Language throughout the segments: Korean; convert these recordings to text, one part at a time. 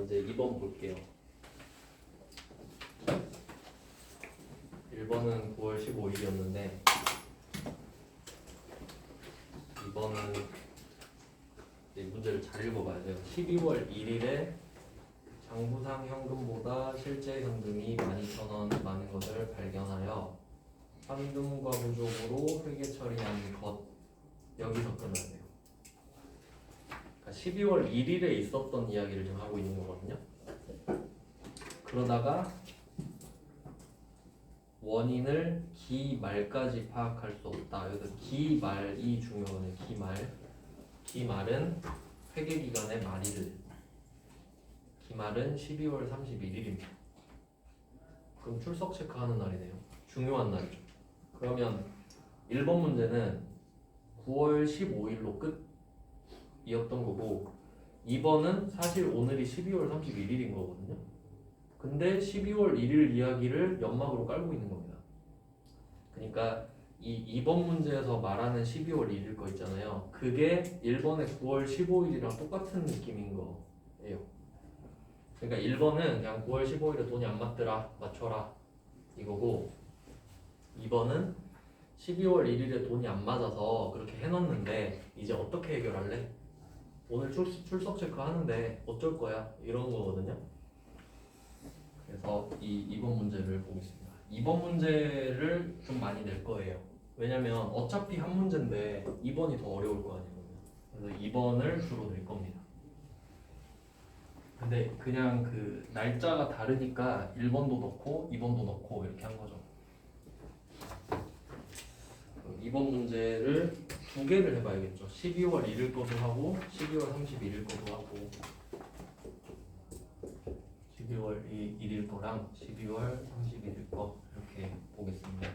이제 2번 볼게요. 1번은 9월 15일이었는데 2번은 문제를 잘 읽어봐야 돼요. 12월 1일에 장부상 현금보다 실제 현금이 12,000원 많은 것을 발견하여 현금과 부족으로 회계 처리한 것. 여기서 끊어야 돼요. 그러니까 12월 1일에 있었던 이야기를 지금 하고 있는 거거든요. 그러다가 원인을 기말까지 파악할 수 없다. 여기서 기말이 중요하네요. 기말은 회계기간의 말일. 기말은 12월 31일입니다. 그럼 출석 체크하는 날이네요. 중요한 날이죠. 그러면 1번 문제는 9월 15일로 끝이었던 거고 2번은 사실 오늘이 12월 31일인 거거든요. 근데 12월 1일 이야기를 연막으로 깔고 있는 겁니다. 그러니까 이 2번 문제에서 말하는 12월 1일 거 있잖아요. 그게 1번의 9월 15일이랑 똑같은 느낌인 거예요. 그러니까 1번은 그냥 9월 15일에 돈이 안 맞더라, 맞춰라 이거고 2번은 12월 1일에 돈이 안 맞아서 그렇게 해놨는데 이제 어떻게 해결할래? 오늘 출석 체크 하는데 어쩔 거야? 이런 거거든요. 그래서 이 2번 문제를 보겠습니다. 2번 문제를 좀 많이 낼 거예요. 왜냐면 어차피 한 문제인데 2번이 더 어려울 거 아니에요. 그래서 2번을 주로 낼 겁니다. 근데 그냥 그 날짜가 다르니까 1번도 넣고 2번도 넣고 이렇게 한 거죠. 2번 문제를 두 개를 해봐야겠죠. 12월 1일 거도 하고 12월 31일 거도 하고 12월 1일 거랑 12월 31일 거 이렇게 보겠습니다.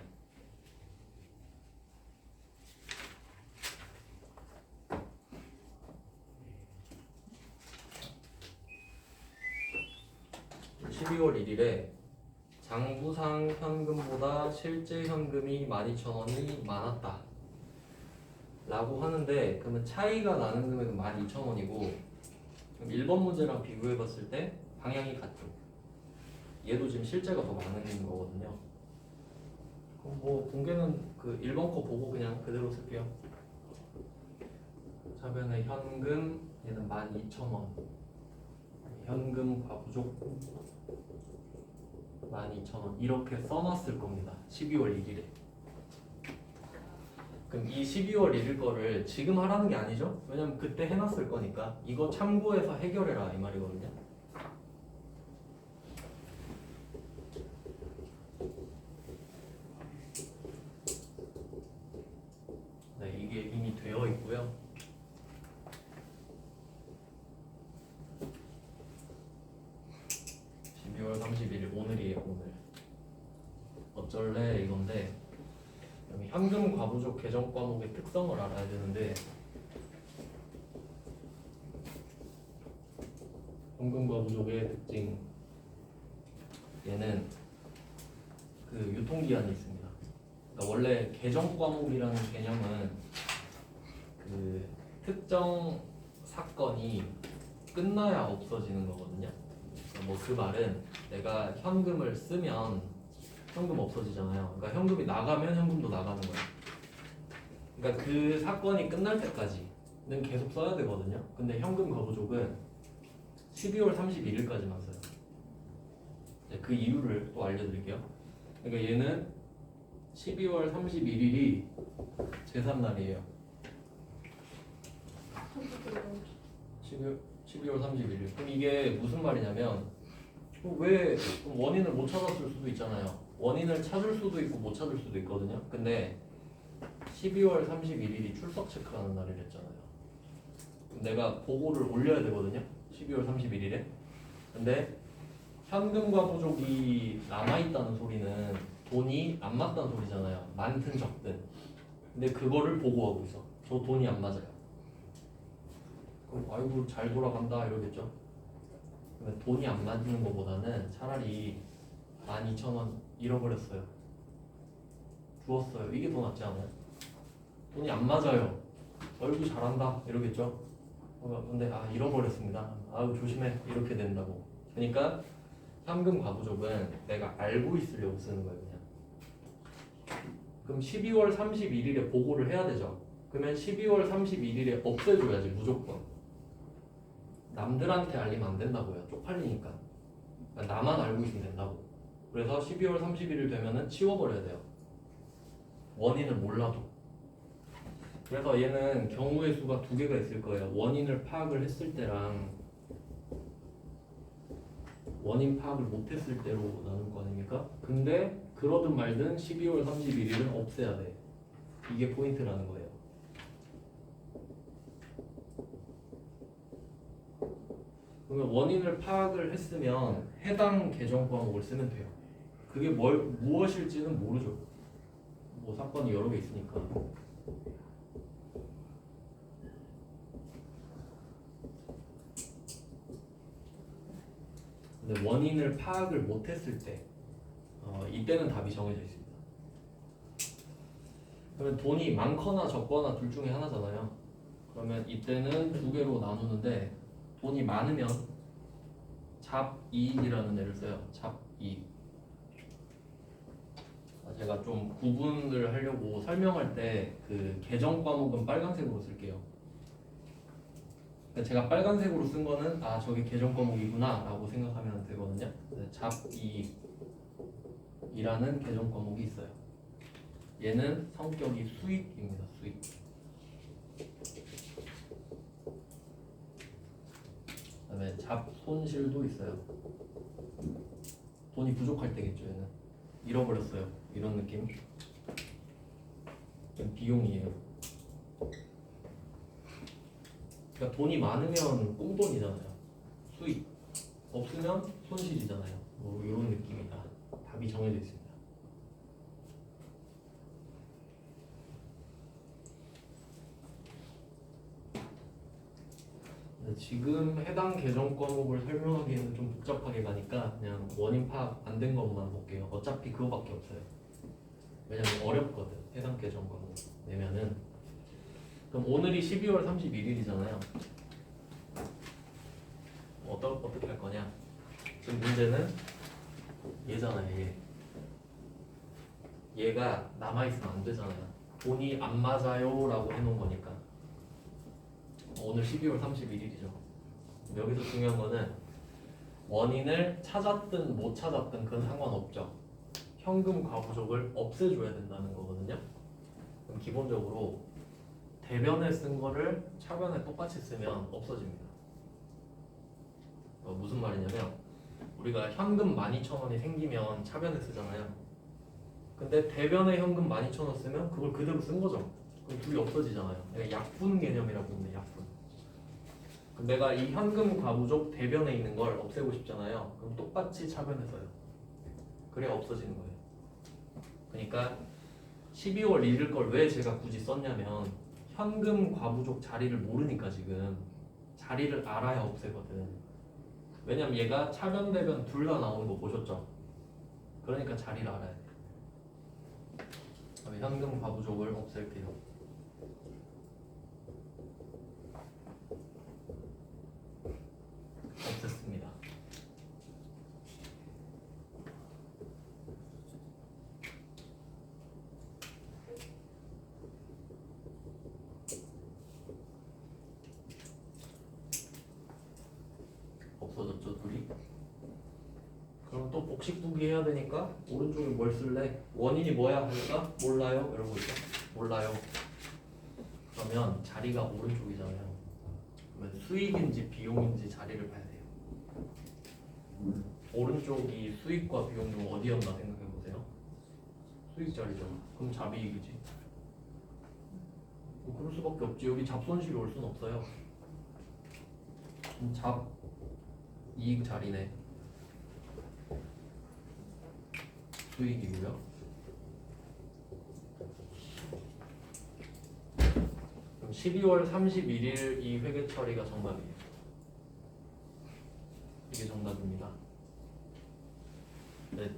(12월 1일에) 장부상 현금보다 실제 현금이 12,000원이 많았다 라고 하는데, 그러면 차이가 나는 금액은 12,000원이고 그럼 1번 문제랑 비교해 봤을 때 방향이 같죠. 얘도 지금 실제가 더 많은 거거든요. 그럼 뭐 공개는 그 1번 거 보고 그냥 그대로 쓸게요. 차변에 현금, 얘는 12,000원, 현금과 부족 12,000원 이렇게 써놨을 겁니다. 12월 1일에. 그럼 이 12월 1일 거를 지금 하라는 게 아니죠? 왜냐면 그때 해놨을 거니까 이거 참고해서 해결해라 이 말이거든요. 네, 이게 이미 되어 있고요. (12월 31일) 오늘이에요. 오늘 어쩔래 이건데, 현금 과부족 계정 과목의 특성을 알아야 되는데, 현금 과부족의 특징, 얘는 그 유통기한이 있습니다. 그러니까 원래 계정 과목이라는 개념은 그 특정 사건이 끝나야 없어지는 거거든요. 뭐 그 말은 내가 현금을 쓰면 현금 없어지잖아요. 그러니까 현금이 나가면 현금도 나가는 거예요. 그러니까 그 사건이 끝날 때까지는 계속 써야 되거든요. 근데 현금 거부족은 12월 31일까지만 써요. 그 이유를 또 알려드릴게요. 그러니까 얘는 12월 31일이 제삿날이에요. 12월 31일. 그럼 이게 무슨 말이냐면, 왜 원인을 못 찾았을 수도 있잖아요. 원인을 찾을 수도 있고 못 찾을 수도 있거든요. 근데 12월 31일이 출석 체크하는 날이랬잖아요. 내가 보고를 올려야 되거든요. 12월 31일에. 근데 현금과 부족이 남아있다는 소리는 돈이 안 맞다는 소리잖아요. 많든 적든. 근데 그거를 보고하고 있어. 저 돈이 안 맞아요. 그럼 아이고 잘 돌아간다 이러겠죠. 근데 돈이 안 맞는 것보다는 차라리 12,000원 잃어버렸어요, 주웠어요, 이게 더 낫지 않아요? 돈이 안 맞아요, 아이고 잘한다 이러겠죠. 근데 잃어버렸습니다. 아우 조심해 이렇게 된다고. 그러니까 현금 과부족은 내가 알고 있으려고 쓰는 거예요 그냥. 그럼 12월 31일에 보고를 해야 되죠. 그러면 12월 31일에 없애줘야지 무조건. 남들한테 알리면 안 된다고요. 쪽팔리니까. 그러니까 나만 알고 있으면 된다고. 그래서 12월 31일 되면은 치워버려야 돼요. 원인을 몰라도. 그래서 얘는 경우의 수가 두 개가 있을 거예요. 원인을 파악을 했을 때랑 원인 파악을 못했을 때로 나눌 거 아닙니까? 근데 그러든 말든 12월 31일은 없애야 돼. 이게 포인트라는 거예요. 그러면 원인을 파악을 했으면 해당 계정 과목을 쓰면 돼요. 그게 무엇일지는 모르죠. 뭐 사건이 여러 개 있으니까. 근데 원인을 파악을 못했을 때 이때는 답이 정해져 있습니다. 그러면 돈이 많거나 적거나 둘 중에 하나잖아요. 그러면 이때는 두 개로 나누는데 돈이 많으면 잡이익이라는 애를 써요. 잡이익. 제가 좀 구분을 하려고 설명할 때 그 계정 과목은 빨간색으로 쓸게요. 제가 빨간색으로 쓴 거는 저게 계정 과목이구나 라고 생각하면 되거든요. 잡이익이라는 계정 과목이 있어요. 얘는 성격이 수익입니다. 수익. 그다음에 잡손실도 있어요. 돈이 부족할 때겠죠. 얘는 잃어버렸어요. 이런 느낌. 비용이에요. 그러니까 돈이 많으면 꽁돈이잖아요. 수익. 없으면 손실이잖아요. 뭐 이런 느낌이다. 답이 정해져 있습니다. 지금 해당 계정 과목을 설명하기에는 좀 복잡하게 가니까 그냥 원인 파악 안 된 것만 볼게요. 어차피 그거밖에 없어요. 왜냐면 어렵거든. 해당 계정 과목 내면은. 그럼 오늘이 12월 31일이잖아요. 어떻게 할 거냐? 지금 문제는 얘잖아요. 얘가 남아있으면 안 되잖아요. 돈이 안 맞아요 라고 해놓은 거니까. 오늘 12월 31일이죠. 여기서 중요한 거는 원인을 찾았든 못 찾았든 그건 상관없죠. 현금 과부족을 없애줘야 된다는 거거든요. 그럼 기본적으로 대변에 쓴 거를 차변에 똑같이 쓰면 없어집니다. 무슨 말이냐면 우리가 현금 12,000원이 생기면 차변에 쓰잖아요. 근데 대변에 현금 12,000원 쓰면 그걸 그대로 쓴 거죠. 그럼 둘이 없어지잖아요. 그러니까 약분 개념이라고 하는데 약분. 그럼 내가 이 현금 과부족 대변에 있는 걸 없애고 싶잖아요. 그럼 똑같이 차변에 써요. 그래야 없어지는 거예요. 그러니까 12월 1일 걸 왜 제가 굳이 썼냐면 현금 과부족 자리를 모르니까 지금 자리를 알아야 없애거든. 왜냐면 얘가 차변 대변 둘 다 나오는 거 보셨죠? 그러니까 자리를 알아야 돼. 그럼 현금 과부족을 없앨게요. 없앴습니다. 없어졌죠, 둘이? 그럼 또 복식분기 해야 되니까 오른쪽에 뭘 쓸래? 원인이 뭐야 하니까 몰라요 이러고 있죠. 몰라요. 그러면 자리가 오른쪽이잖아요. 그러면 수익인지 비용인지 자리를 봐야 돼요. 오른쪽이 수익과 비용 중 어디였나 생각해 보세요. 수익 자리죠. 그럼 잡이익이지. 그럴 수밖에 없지. 여기 잡손실이 올 수는 없어요. 잡이익 자리네. 수익이고요. 그럼 12월 31일 이 회계 처리가 정답이에요. 이게 정답입니다. 네,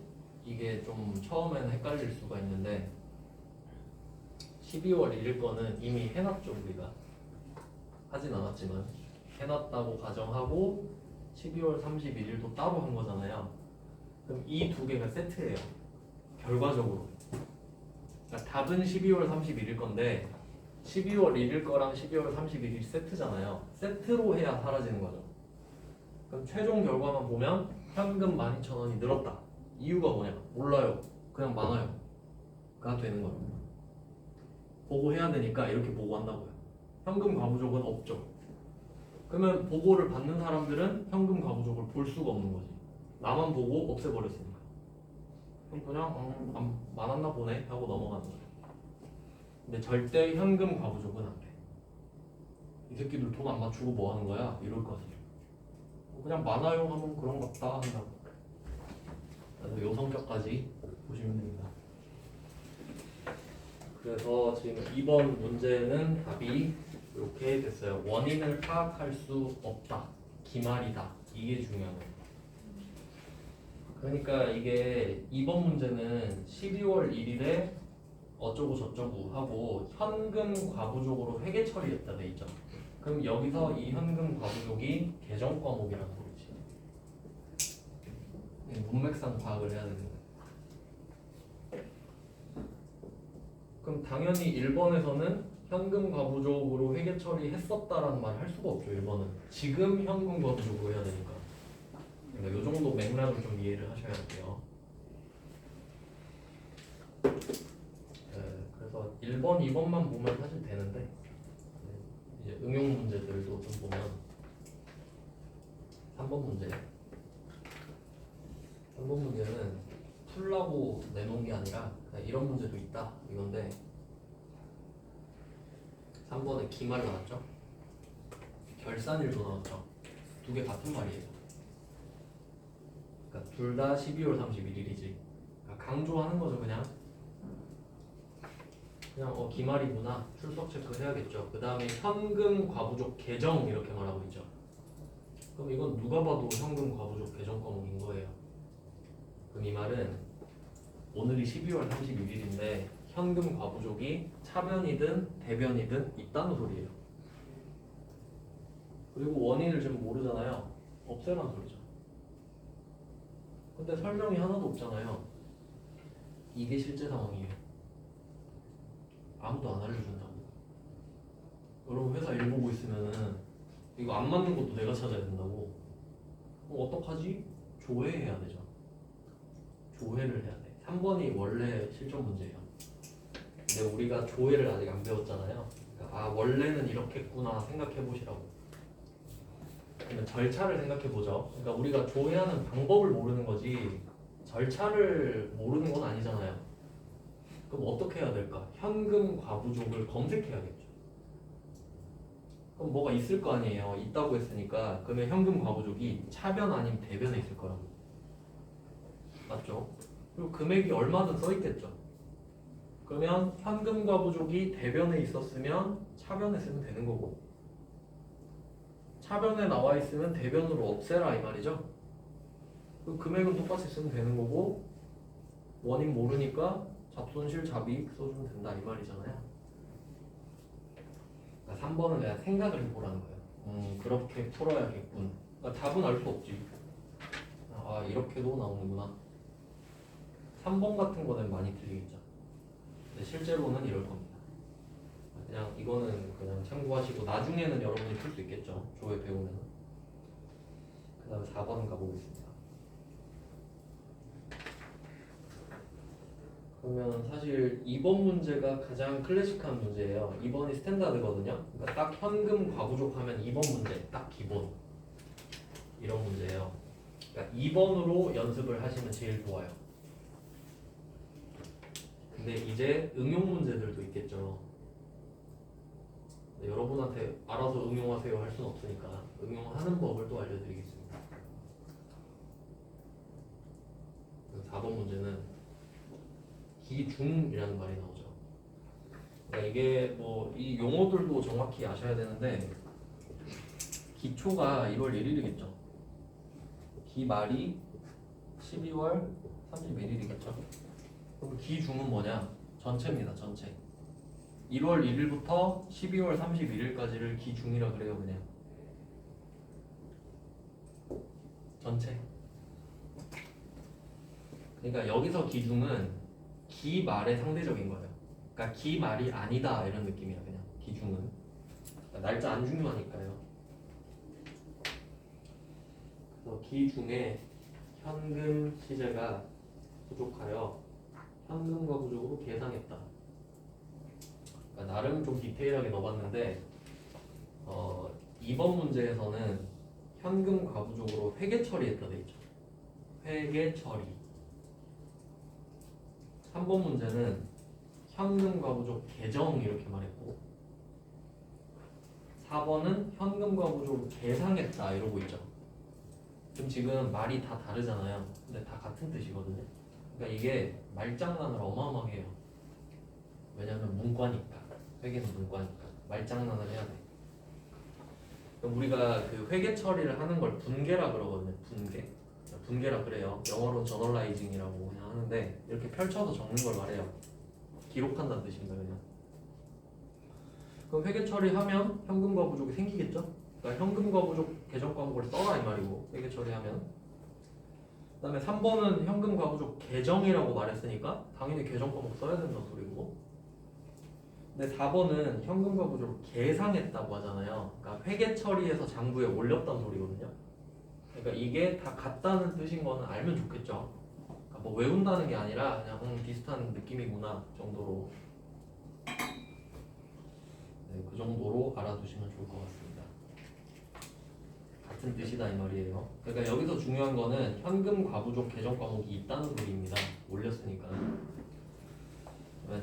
이게 좀 처음에는 헷갈릴 수가 있는데 12월 1일 거는 이미 해놨죠. 우리가 하진 않았지만 해놨다고 가정하고 12월 31일도 따로 한 거잖아요. 그럼 이 두 개가 세트예요. 결과적으로. 그러니까 답은 12월 31일 건데 12월 1일 거랑 12월 31일 세트잖아요. 세트로 해야 사라지는 거죠. 그럼 최종 결과만 보면 현금 12,000원이 늘었다. 이유가 뭐냐? 몰라요. 그냥 많아요. 가 되는 거예요. 보고해야 되니까 이렇게 보고한다고요. 현금 과부족은 없죠. 그러면 보고를 받는 사람들은 현금 과부족을 볼 수가 없는 거지. 나만 보고 없애버렸으니까. 그럼 그냥 많았나 보네 하고 넘어가는 거예요. 근데 절대 현금 과부족은 안 돼. 이 새끼들 돈 안 맞추고 뭐 하는 거야? 이럴 거지. 그냥 많아요 하면 그런갑다 한다고. 그래서 요 성격까지 보시면 됩니다. 그래서 지금 이번 문제는 답이 이렇게 됐어요. 원인을 파악할 수 없다. 기말이다. 이게 중요한 거예요. 그러니까 이게 이번 문제는 12월 1일에 어쩌고 저쩌고 하고 현금 과부족으로 회계 처리했다 돼 있죠. 그럼 여기서 이 현금 과부족이 계정 과목이라는 소리지. 문맥상 파악을 해야 되는 거예요. 그럼 당연히 1번에서는 현금 과부족으로 회계 처리했었다라는 말을 할 수가 없죠. 1번은 지금 현금 과부족으로 해야 되니까. 그러니까 이 정도 맥락을 좀 이해를 하셔야 돼요. 그래서 1번, 2번만 보면 사실 되는데 이제 응용 문제들도 좀 보면 3번 문제 3번 문제는 풀라고 내놓은 게 아니라 그냥 이런 문제도 있다 이건데 3번에 기말 나왔죠? 결산일도 나왔죠? 두 개 같은 말이에요. 그러니까 둘 다 12월 31일이지. 그러니까 강조하는 거죠. 그냥 기말이구나. 출석 체크 해야겠죠. 그 다음에 현금 과부족 계정 이렇게 말하고 있죠. 그럼 이건 누가 봐도 현금 과부족 계정 과목인 거예요. 그럼 이 말은 오늘이 12월 31일인데 현금 과부족이 차변이든 대변이든 있다는 소리예요. 그리고 원인을 지금 모르잖아요. 없애라는 소리죠. 근데 설명이 하나도 없잖아요. 이게 실제 상황이에요. 아무도 안 알려준다고. 여러분 회사 일 보고 있으면은 이거 안 맞는 것도 내가 찾아야 된다고. 어떡하지? 조회해야 되죠. 조회를 해야 돼. 3번이 원래 실전 문제예요. 근데 우리가 조회를 아직 안 배웠잖아요. 그러니까 원래는 이렇게 했구나 생각해 보시라고. 그러면 절차를 생각해 보죠. 그러니까 우리가 조회하는 방법을 모르는 거지 절차를 모르는 건 아니잖아요. 그럼 어떻게 해야 될까? 현금 과부족을 검색해야겠죠. 그럼 뭐가 있을 거 아니에요. 있다고 했으니까 그러면 현금 과부족이 차변 아니면 대변에 있을 거라고. 맞죠? 그리고 금액이 얼마든 써 있겠죠. 그러면 현금 과부족이 대변에 있었으면 차변에 쓰면 되는 거고 차변에 나와 있으면 대변으로 없애라 이 말이죠. 그 금액은 똑같이 쓰면 되는 거고 원인 모르니까 잡손실 잡이익 써주면 된다 이 말이잖아요. 그러니까 3번은 그냥 생각을 해보라는 거예요. 그렇게 풀어야겠군. 그러니까 답은 알 수 없지. 아 이렇게도 나오는구나. 3번 같은 거는 많이 틀리겠죠. 근데 실제로는 이럴 겁니다. 그냥 이거는 그냥 참고하시고 나중에는 여러분이 풀 수 있겠죠. 조회 배우면. 그 다음에 4번 가보겠습니다. 그러면 사실 2번 문제가 가장 클래식한 문제예요. 2번이 스탠다드거든요. 그러니까 딱 현금 과부족 하면 2번 문제 딱 기본 이런 문제예요. 그러니까 2번으로 연습을 하시면 제일 좋아요. 근데 이제 응용 문제들도 있겠죠. 여러분한테 알아서 응용하세요 할 수는 없으니까 응용하는 법을 또 알려드리겠습니다. 4번 문제는 기중이라는 말이 나오죠. 그러니까 이게 뭐 이 용어들도 정확히 아셔야 되는데 기초가 1월 1일이겠죠. 기말이 12월 31일이겠죠. 그럼 기중은 뭐냐? 전체입니다. 전체. 1월 1일부터 12월 31일까지를 기중이라 그래요. 그냥 전체. 그러니까 여기서 기중은 기 말의 상대적인 거예요. 그러니까 기 말이 아니다 이런 느낌이야. 그냥 기중은 그러니까 날짜 안 중요하니까요. 그래서 기중에 현금 시제가 부족하여 현금과 부족으로 계상했다. 그러니까 나름 좀 디테일하게 넣어봤는데 2번 문제에서는 현금 과부족으로 회계 처리했다 돼 있죠. 회계 처리. 3번 문제는 현금 과부족 계정 이렇게 말했고 4번은 현금 과부족을 계상했다 이러고 있죠. 그럼 지금 말이 다 다르잖아요. 근데 다 같은 뜻이거든요. 그러니까 이게 말장난을 어마어마하게 해요. 왜냐면 문과니까. 회계는 문과니까. 말장난을 해야 돼. 그럼 우리가 그 회계 처리를 하는 걸 분계라 그러거든요. 분계라 그래요. 영어로 저널라이징이라고 그냥 하는데 이렇게 펼쳐서 적는 걸 말해요. 기록한다는 뜻입니다. 그냥. 그럼 회계 처리하면 현금과 부족이 생기겠죠? 그러니까 현금과 부족 계정 과목을 써라 이 말이고 회계 처리하면. 그 다음에 3번은 현금과 부족 계정이라고 말했으니까 당연히 계정 과목 써야 된다는 소리고. 근데 4번은 현금과 부족을 계상했다고 하잖아요. 그러니까 회계 처리해서 장부에 올렸다는 소리거든요. 그러니까 이게 다 같다는 뜻인 거는 알면 좋겠죠. 그러니까 뭐 외운다는 게 아니라 그냥 비슷한 느낌이구나 정도로. 네, 그 정도로 알아두시면 좋을 것 같습니다. 같은 뜻이다 이 말이에요. 그러니까 여기서 중요한 거는 현금 과부족 계정 과목이 있다는 소리입니다. 올렸으니까.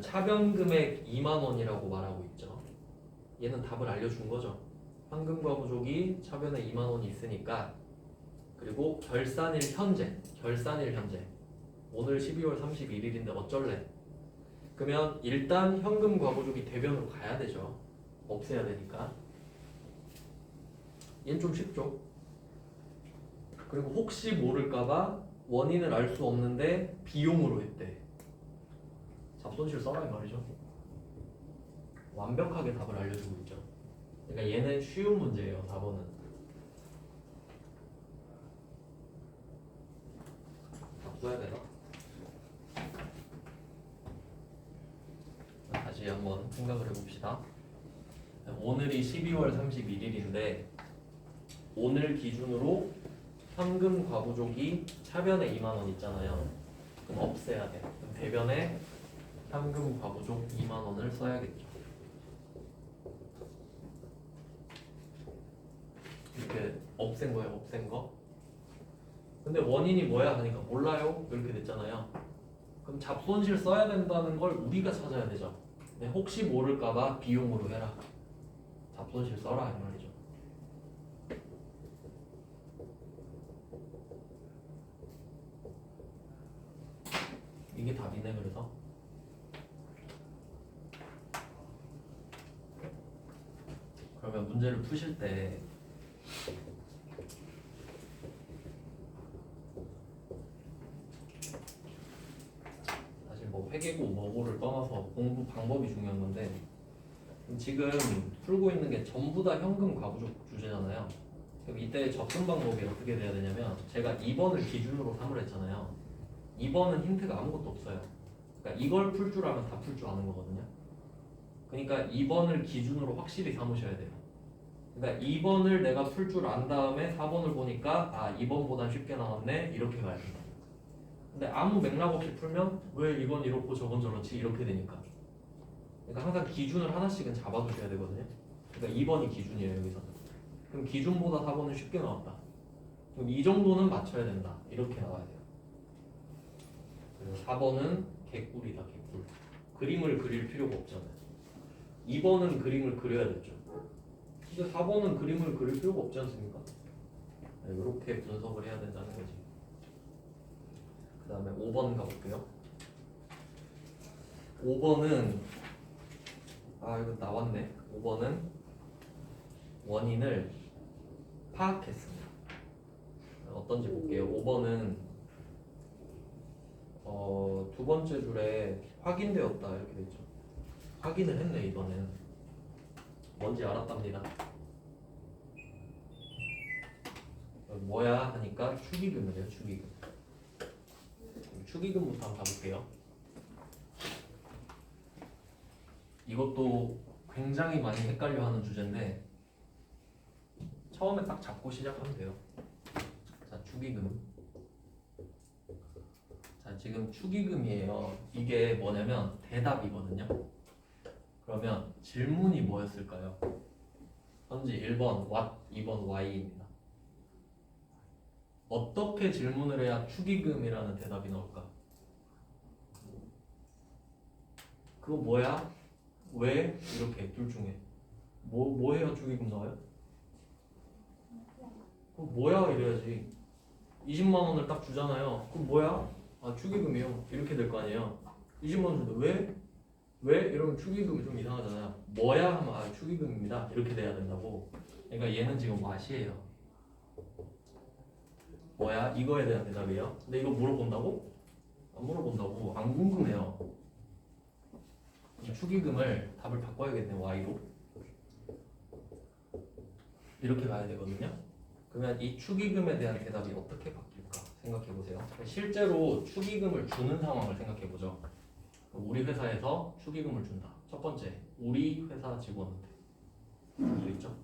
차변금액 2만 원이라고 말하고 있죠. 얘는 답을 알려준 거죠. 현금 과부족이 차변에 2만 원이 있으니까. 그리고 결산일 현재. 오늘 12월 31일인데 어쩔래? 그러면 일단 현금 과부족이 대변으로 가야 되죠. 없애야 되니까. 얘는 좀 쉽죠. 그리고 혹시 모를까봐 원인을 알 수 없는데 비용으로 했대. 잡손실 써라 이 말이죠. 완벽하게 답을 알려주고 있죠. 그러니까 얘는 쉬운 문제예요. 4번은. 답 써야 되나? 다시 한번 생각을 해봅시다. 오늘이 12월 31일인데 오늘 기준으로 현금 과부족이 차변에 2만 원 있잖아요. 그럼 없애야 돼. 그럼 대변에 현금 과부족 2만 원을 써야겠죠. 이렇게 없앤 거예요. 없앤 거. 근데 원인이 뭐야 하니까 몰라요. 이렇게 됐잖아요. 그럼 잡손실 써야 된다는 걸 우리가 찾아야 되죠. 근데 혹시 모를까봐 비용으로 해라. 잡손실 써라 이 말이죠. 이게 답이네. 그래서 그러면 문제를 푸실 때 사실 뭐 회계고 뭐고를 떠나서 공부 방법이 중요한 건데 지금 풀고 있는 게 전부 다 현금 과부족 주제잖아요. 그럼 이때 접근 방법이 어떻게 돼야 되냐면 제가 2번을 기준으로 삼으려 했잖아요. 2번은 힌트가 아무것도 없어요. 그러니까 이걸 풀 줄 알면 다 풀 줄 아는 거거든요. 그러니까 2번을 기준으로 확실히 삼으셔야 돼요. 그러니까 2번을 내가 풀 줄 안 다음에 4번을 보니까 아 2번보단 쉽게 나왔네 이렇게 가야 된다. 근데 아무 맥락 없이 풀면 왜 이건 이렇고 저건 저렇지 이렇게 되니까. 그러니까 항상 기준을 하나씩은 잡아두셔야 되거든요. 그러니까 2번이 기준이에요 여기서는. 그럼 기준보다 4번은 쉽게 나왔다. 그럼 이 정도는 맞춰야 된다. 이렇게 나와야 돼요. 그래서 4번은 개꿀이다 개꿀. 그림을 그릴 필요가 없잖아요. 2번은 그림을 그려야 됐죠. 근데 4번은 그림을 그릴 필요가 없지 않습니까? 네, 이렇게 분석을 해야 된다는 거지. 그 다음에 5번 가볼게요. 5번은 이거 나왔네. 5번은 원인을 파악했습니다. 어떤지 볼게요. 5번은 두 번째 줄에 확인되었다 이렇게 되죠. 확인을 했네. 이번엔 뭔지 알았답니다. 뭐야 하니까 축의금이래요. 축의금. 축의금부터 한번 가볼게요. 이것도 굉장히 많이 헷갈려하는 주제인데 처음에 딱 잡고 시작하면 돼요. 자, 축의금. 자, 지금 축의금이에요. 이게 뭐냐면 대답이거든요. 그러면 질문이 뭐였을까요? 현재 1번 what, 2번 why입니다. 어떻게 질문을 해야 축의금이라는 대답이 나올까? 그거 뭐야? 왜? 이렇게 둘 중에 뭐 해야 축의금 나와요? 그럼 뭐야 이래야지. 20만 원을 딱 주잖아요. 그럼 뭐야? 아, 축의금이요. 이렇게 될 거 아니에요. 20만 원 주는데 왜? 왜? 이러면 축의금이 좀 이상하잖아요. 뭐야? 하면 아, 축의금입니다. 이렇게 돼야 된다고. 그러니까 얘는 지금 what이에요. 뭐야? 이거에 대한 대답이에요. 근데 이거 물어본다고? 안 물어본다고. 안 궁금해요. 이 축의금을 답을 바꿔야겠네요. y로. 이렇게 가야 되거든요. 그러면 이 축의금에 대한 대답이 어떻게 바뀔까 생각해 보세요. 실제로 축의금을 주는 상황을 생각해 보죠. 우리 회사에서 축의금을 준다. 첫 번째, 우리 회사 직원한테 줄 수 있죠.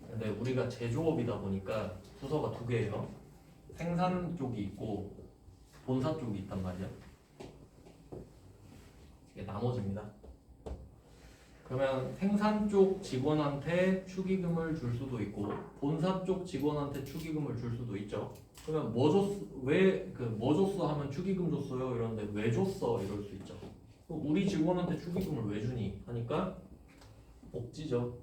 근데 우리가 제조업이다 보니까 부서가 두 개예요. 생산 쪽이 있고 본사 쪽이 있단 말이야. 이게 나눠집니다. 그러면 생산 쪽 직원한테 축의금을 줄 수도 있고 본사 쪽 직원한테 축의금을 줄 수도 있죠. 그러면 뭐 줬어? 뭐 줬어 하면 축의금 줬어요. 이러는데 왜 줬어? 이럴 수 있죠. 우리 직원한테 축의금을 왜 주니? 하니까 복지죠.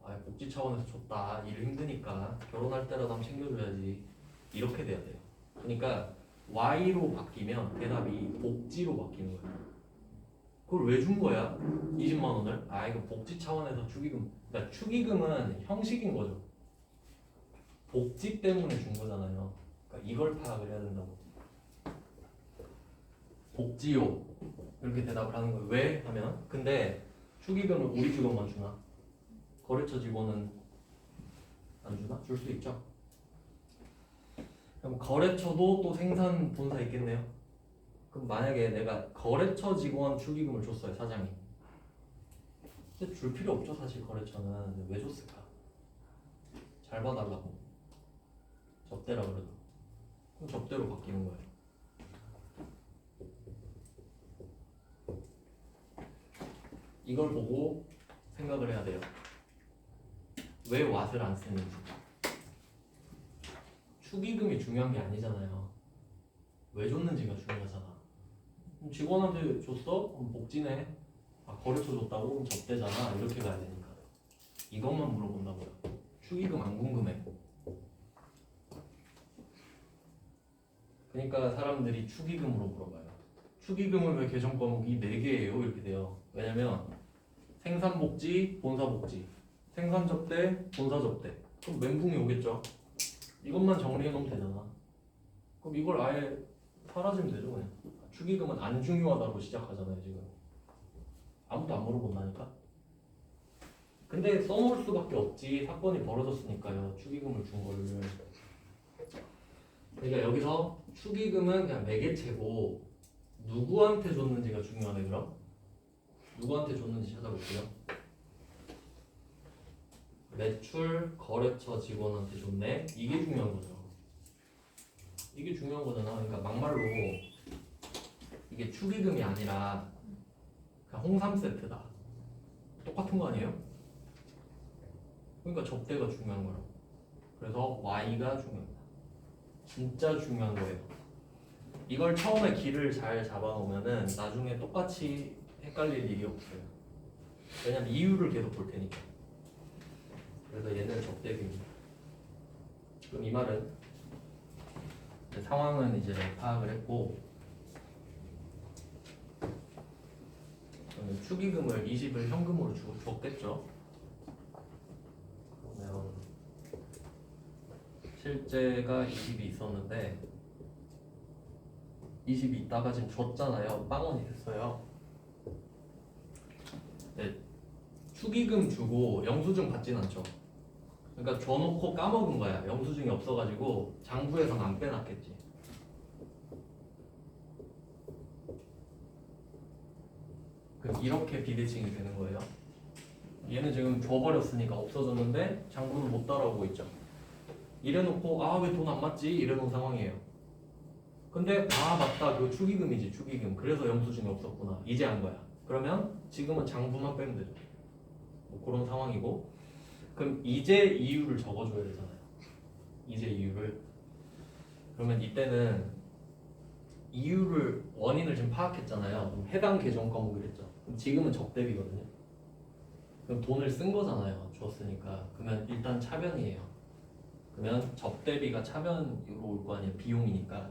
아, 복지 차원에서 줬다. 일 힘드니까 결혼할 때라도 한번 챙겨줘야지. 이렇게 돼야 돼요. 그러니까 Y로 바뀌면 대답이 복지로 바뀌는 거예요. 그걸 왜 준 거야? 20만 원을? 아, 이거 복지 차원에서 축의금. 그러니까 축의금은 형식인 거죠. 복지 때문에 준 거잖아요. 그러니까 이걸 파악을 해야 된다고. 복지요. 이렇게 대답을 하는 거예요. 왜? 하면 근데 축의금을 우리 직원만 주나? 거래처 직원은 안 주나? 줄 수 있죠. 그럼 거래처도 또 생산 본사 있겠네요. 그럼 만약에 내가 거래처 직원 축의금을 줬어요, 사장이. 근데 줄 필요 없죠, 사실 거래처는. 왜 줬을까? 잘 봐달라고. 접대라 그러죠. 그럼 접대로 바뀌는 거예요. 이걸 보고 생각을 해야 돼요. 왜 what을 안 쓰는지. 축의금이 중요한 게 아니잖아요. 왜 줬는지가 중요하잖아. 그럼 직원한테 줬어? 그럼 복지네. 아, 거래처 줬다고? 그럼 접대잖아. 이렇게 가야 되니까. 이것만 물어본다고요. 축의금 안 궁금해. 그러니까 사람들이 축의금으로 물어봐요. 축의금은 왜 계정 과목이 4개예요? 이렇게 돼요. 왜냐면 생산복지, 본사복지, 생산접대, 본사접대. 그럼 멘붕이 오겠죠. 이것만 정리해 놓으면 되잖아. 그럼 이걸 아예 사라지면 되죠 그냥. 축의금은 안 중요하다고 시작하잖아요 지금. 아무도 안 물어본다니까. 근데 써놓을 수밖에 없지. 사건이 벌어졌으니까요. 축의금을 준 거를. 그러니까 여기서 축의금은 그냥 매개체고 누구한테 줬는지가 중요하네. 그럼 누구한테 줬는지 찾아볼게요. 매출 거래처 직원한테 줬네. 이게 중요한 거죠. 이게 중요한 거잖아. 그러니까 막말로 이게 축의금이 아니라 그냥 홍삼 세트다. 똑같은 거 아니에요? 그러니까 접대가 중요한 거라고. 그래서 Y가 중요합니다. 진짜 중요한 거예요. 이걸 처음에 길을 잘 잡아놓으면은 나중에 똑같이 헷갈릴 일이 없어요. 왜냐면 이유를 계속 볼 테니까. 그래서 얘는 접대비입니다. 그럼 이 말은 상황은 이제 파악을 했고, 축의금을 20을 현금으로 줬겠죠. 그러면 실제가 20이 있었는데 20이 있다가 지금 줬잖아요. 빵원이 됐어요. 네, 축의금 주고 영수증 받진 않죠. 그러니까 줘놓고 까먹은 거야. 영수증이 없어가지고 장부에선 안 빼놨겠지. 그럼 이렇게 비대칭이 되는 거예요. 얘는 지금 줘버렸으니까 없어졌는데 장부는 못 따라오고 있죠. 이래놓고 아 왜 돈 안 맞지? 이래놓은 상황이에요. 근데 아 맞다 그 축의금이지 축의금. 그래서 영수증이 없었구나. 이제 한 거야. 그러면 지금은 장부만 빼면 되죠. 뭐 그런 상황이고. 그럼 이제 이유를 적어줘야 되잖아요. 이제 이유를. 그러면 이때는 이유를 원인을 지금 파악했잖아요. 그럼 해당 계정 과목을 했죠. 그럼 지금은 적대비거든요. 그럼 돈을 쓴 거잖아요. 줬으니까. 그러면 일단 차변이에요. 그러면 접대비가 차변으로 올 거 아니에요. 비용이니까.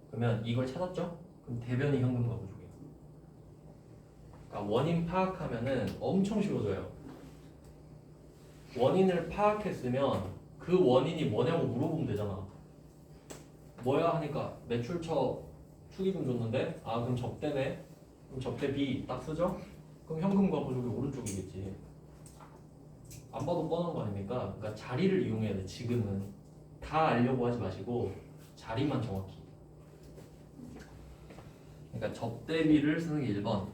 그러면 이걸 찾았죠? 그럼 대변이 현금과 부족이에요. 그러니까 원인 파악하면은 엄청 쉬워져요. 원인을 파악했으면 그 원인이 뭐냐고 물어보면 되잖아. 뭐야 하니까 매출처 축의금 줬는데 아 그럼 접대네. 그럼 접대비 딱 쓰죠? 그럼 현금과 부족이 오른쪽이겠지. 안 봐도 뻔한 거 아닙니까? 그러니까 자리를 이용해야 돼. 지금은 다 알려고 하지 마시고 자리만 정확히. 그러니까 접대비를 쓰는 게 1번,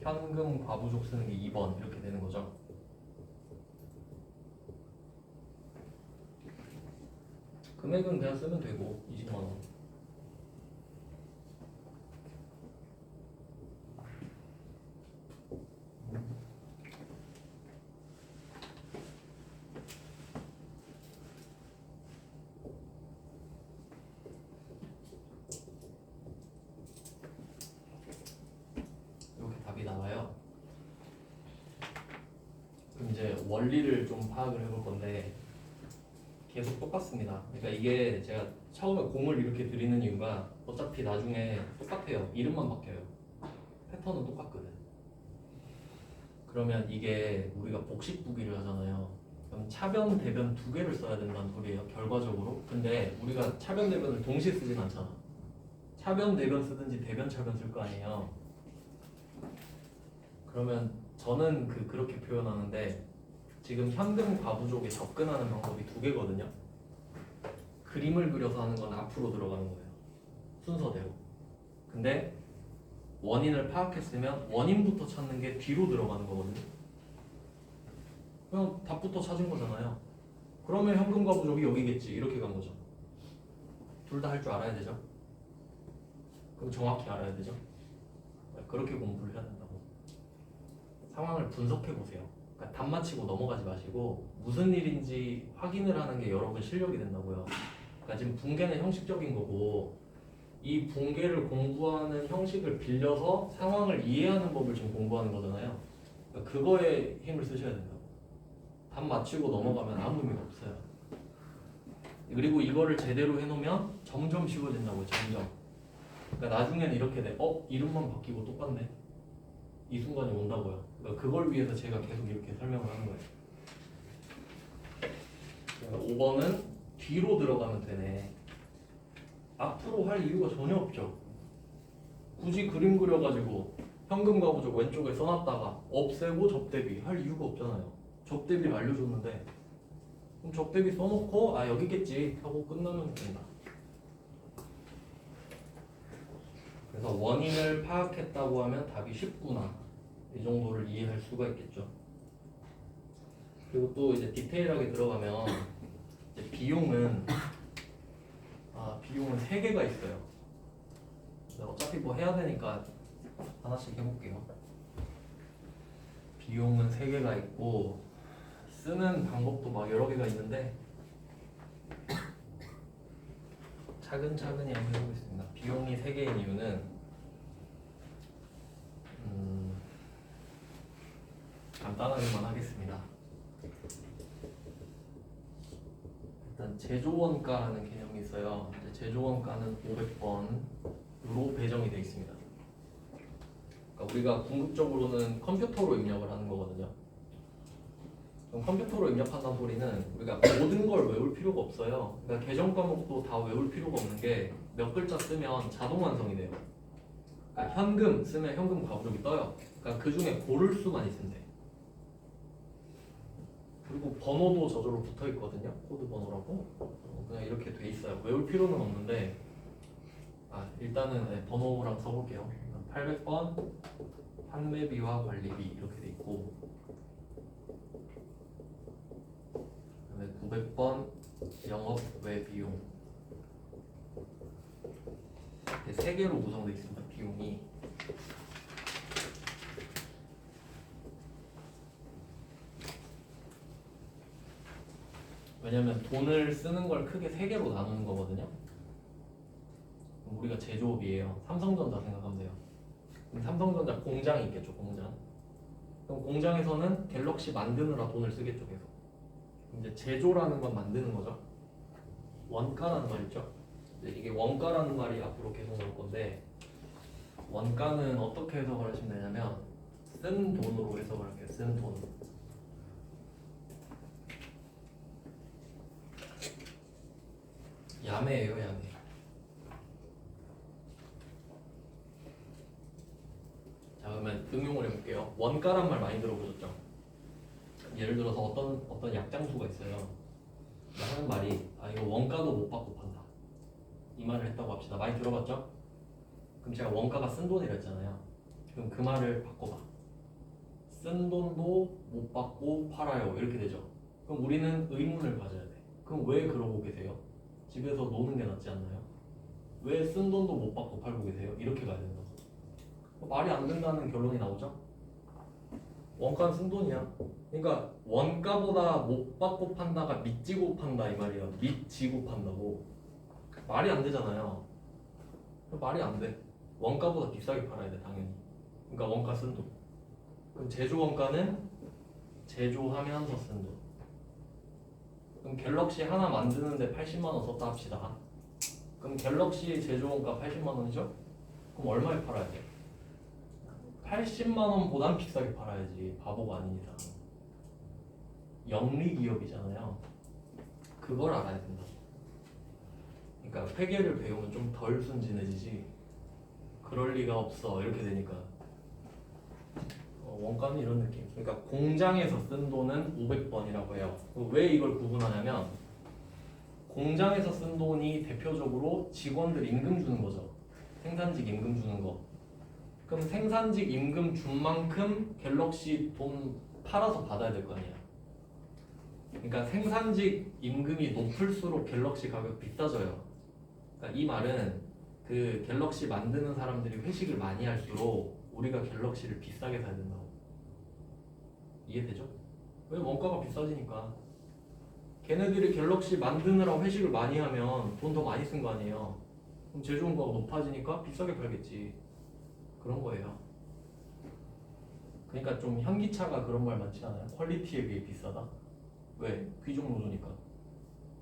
현금 과부족 쓰는 게 2번 이렇게 되는 거죠. 금액은 그냥 쓰면 되고 20만 원. 이렇게 답이 나와요. 그럼 이제 원리를 좀 파악을 해볼 건데 계속 똑같습니다. 그러니까 이게 제가 처음에 공을 이렇게 드리는 이유가 어차피 나중에 똑같아요. 이름만 바뀌어요. 패턴은 똑같거든. 그러면 이게 우리가 복식부기를 하잖아요. 그럼 차변, 대변 두 개를 써야 된다는 소리예요. 결과적으로. 근데 우리가 차변, 대변을 동시에 쓰진 않잖아. 차변, 대변 쓰든지 대변, 차변 쓸 거 아니에요. 그러면 저는 그렇게 표현하는데 지금 현금 과부족에 접근하는 방법이 두 개거든요. 그림을 그려서 하는 건 앞으로 들어가는 거예요. 순서대로. 근데 원인을 파악했으면 원인부터 찾는 게 뒤로 들어가는 거거든요. 그냥 답부터 찾은 거잖아요. 그러면 현금 과부족이 여기겠지. 이렇게 간 거죠. 둘 다 할 줄 알아야 되죠. 그럼 정확히 알아야 되죠. 그렇게 공부를 해야 된다고. 상황을 분석해 보세요. 그러니까 답 맞히고 넘어가지 마시고 무슨 일인지 확인을 하는 게 여러분 실력이 된다고요. 그러니까 지금 붕괴는 형식적인 거고 이 붕괴를 공부하는 형식을 빌려서 상황을 이해하는 법을 지금 공부하는 거잖아요. 그러니까 그거에 힘을 쓰셔야 된다고. 답 맞히고 넘어가면 아무 의미가 없어요. 그리고 이거를 제대로 해놓으면 점점 쉬워진다고요. 점점. 그러니까 나중에는 이렇게 돼. 이름만 바뀌고 똑같네. 이 순간이 온다고요. 그러니까 그걸 위해서 제가 계속 이렇게 설명을 하는 거예요. 그러니까 5번은 뒤로 들어가면 되네. 앞으로 할 이유가 전혀 없죠. 굳이 그림 그려가지고 현금 과부족 왼쪽에 써놨다가 없애고 접대비 할 이유가 없잖아요. 접대비를 알려줬는데 그럼 접대비 써놓고 아 여기겠지 하고 끝나면 된다. 그래서 원인을 파악했다고 하면 답이 쉽구나 이 정도를 이해할 수가 있겠죠. 그리고 또 이제 디테일하게 들어가면 이제 비용은 비용은 3개가 있어요. 어차피 뭐 해야 되니까 하나씩 해볼게요. 비용은 3개가 있고 쓰는 방법도 막 여러 개가 있는데 차근차근히 한번 해보겠습니다. 비용이 3개인 이유는 간단하게만 하겠습니다. 일단 제조원가라는 개념이 있어요. 제조원가는 500번으로 배정이 되어 있습니다. 그러니까 우리가 궁극적으로는 컴퓨터로 입력을 하는 거거든요. 그럼 컴퓨터로 입력한다는 소리는 우리가 모든 걸 외울 필요가 없어요. 그러니까 계정 과목도 다 외울 필요가 없는 게 몇 글자 쓰면 자동 완성이 돼요. 그러니까 현금 쓰면 현금 과부족이 떠요. 그러니까 그 중에 고를 수만 있으면 돼. 그리고 번호도 저절로 붙어 있거든요. 코드 번호라고. 그냥 이렇게 돼 있어요. 외울 필요는 없는데 일단은 네, 번호랑 써볼게요. 800번 판매비와 관리비 이렇게 돼 있고, 그다음에 900번 영업 외 비용. 이렇게 세 개로 구성되어 있습니다. 비용이. 왜냐면 돈을 쓰는 걸 크게 세 개로 나누는 거거든요. 그럼 우리가 제조업이에요. 삼성전자 생각하면 돼요. 그럼 삼성전자 공장이 있겠죠, 공장. 그럼 공장에서는 갤럭시 만드느라 돈을 쓰겠죠, 계속. 이제 제조라는 건 만드는 거죠. 원가라는 말 있죠. 이게 원가라는 말이 앞으로 계속 나올 건데, 원가는 어떻게 해석을 하시면 되냐면 쓴 돈으로 해석을 할게요. 쓴 돈. 야매예요, 야매. 자, 그러면 응용을 해볼게요. 원가란 말 많이 들어보셨죠? 예를 들어서 어떤 약장수가 있어요. 하는 말이 이거 원가도 못 받고 판다, 이 말을 했다고 합시다. 많이 들어봤죠? 그럼 제가 원가가 쓴 돈이라 했잖아요. 그럼 그 말을 바꿔봐. 쓴 돈도 못 받고 팔아요, 이렇게 되죠. 그럼 우리는 의문을 가져야 돼. 그럼 왜 그러고 계세요? 집에서 노는 게 낫지 않나요? 왜 쓴 돈도 못 받고 팔고 계세요? 이렇게 가야 된다. 말이 안 된다는 결론이 나오죠? 원가는 쓴 돈이야. 그러니까 원가보다 못 받고 판다가 밑지고 판다 이 말이야. 밑지고 판다고. 말이 안 되잖아요. 말이 안 돼. 원가보다 비싸게 팔아야 돼, 당연히. 그러니까 원가 쓴 돈. 그럼 제조 원가는 제조하면서 쓴 돈. 그럼 갤럭시 하나 만드는데 80만 원 썼다 합시다. 그럼 갤럭시 제조 원가 80만 원이죠? 그럼 얼마에 팔아야 돼? 80만 원보단 비싸게 팔아야지. 바보가 아닌 이상. 영리 기업이잖아요. 그걸 알아야 된다. 그러니까 회계를 배우면 좀 덜 순진해지지. 그럴 리가 없어, 이렇게 되니까. 원가는 이런 느낌. 그러니까 공장에서 쓴 돈은 500번이라고 해요. 왜 이걸 구분하냐면 공장에서 쓴 돈이 대표적으로 직원들 임금 주는 거죠. 생산직 임금 주는 거. 그럼 생산직 임금 준 만큼 갤럭시 돈 팔아서 받아야 될 거 아니야. 그러니까 생산직 임금이 높을수록 갤럭시 가격 비싸져요. 그러니까 이 말은 그 갤럭시 만드는 사람들이 회식을 많이 할수록 우리가 갤럭시를 비싸게 사야 된다고. 이해되죠? 왜? 원가가 비싸지니까. 걔네들이 갤럭시 만드느라 회식을 많이 하면 돈 더 많이 쓴 거 아니에요. 그럼 제조원가가 높아지니까 비싸게 팔겠지. 그런 거예요. 그러니까 좀 현기차가 그런 말 많지 않아요? 퀄리티에 비해 비싸다? 왜? 귀족 노조니까.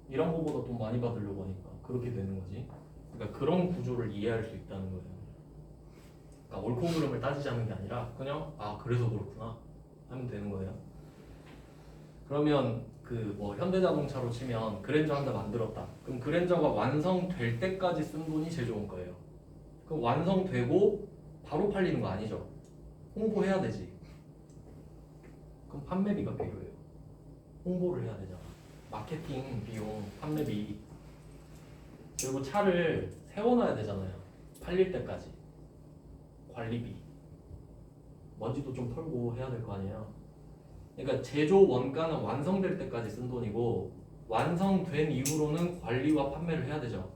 이런 거보다 돈 많이 받으려고 하니까 그렇게 되는 거지. 그러니까 그런 구조를 이해할 수 있다는 거예요. 그러니까 옳고 그름을 따지자는 게 아니라 그냥 그래서 그렇구나 하면 되는 거예요. 그러면 그 뭐 현대자동차로 치면 그랜저 한 대 만들었다. 그럼 그랜저가 완성될 때까지 쓴 돈이 제조원가예요. 그럼 완성되고 바로 팔리는 거 아니죠? 홍보해야 되지. 그럼 판매비가 필요해요. 홍보를 해야 되잖아. 마케팅 비용, 판매비. 그리고 차를 세워놔야 되잖아요. 팔릴 때까지. 관리비. 먼지도 좀 털고 해야 될 거 아니에요. 그러니까 제조 원가는 완성될 때까지 쓴 돈이고 완성된 이후로는 관리와 판매를 해야 되죠.